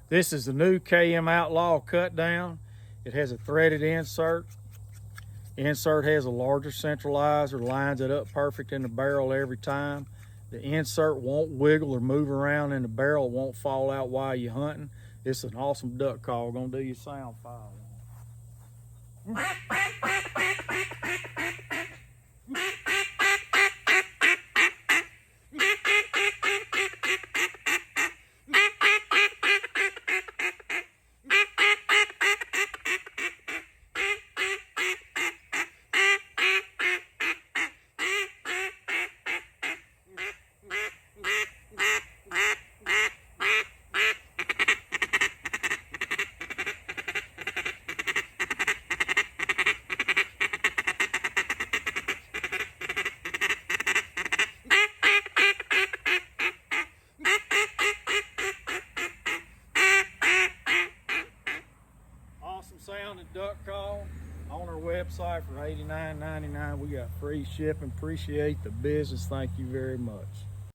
This is the new KM Outlaw CutDown. It has a threaded insert. Insert has a larger centralizer, lines it up perfect in the barrel every time. The insert won't wiggle or move around in the barrel, it won't fall out while you're hunting. It's an awesome duck call. We're gonna do your sound file. Sounding duck call on our website for $89.99. We got free shipping. Appreciate the business. Thank you very much.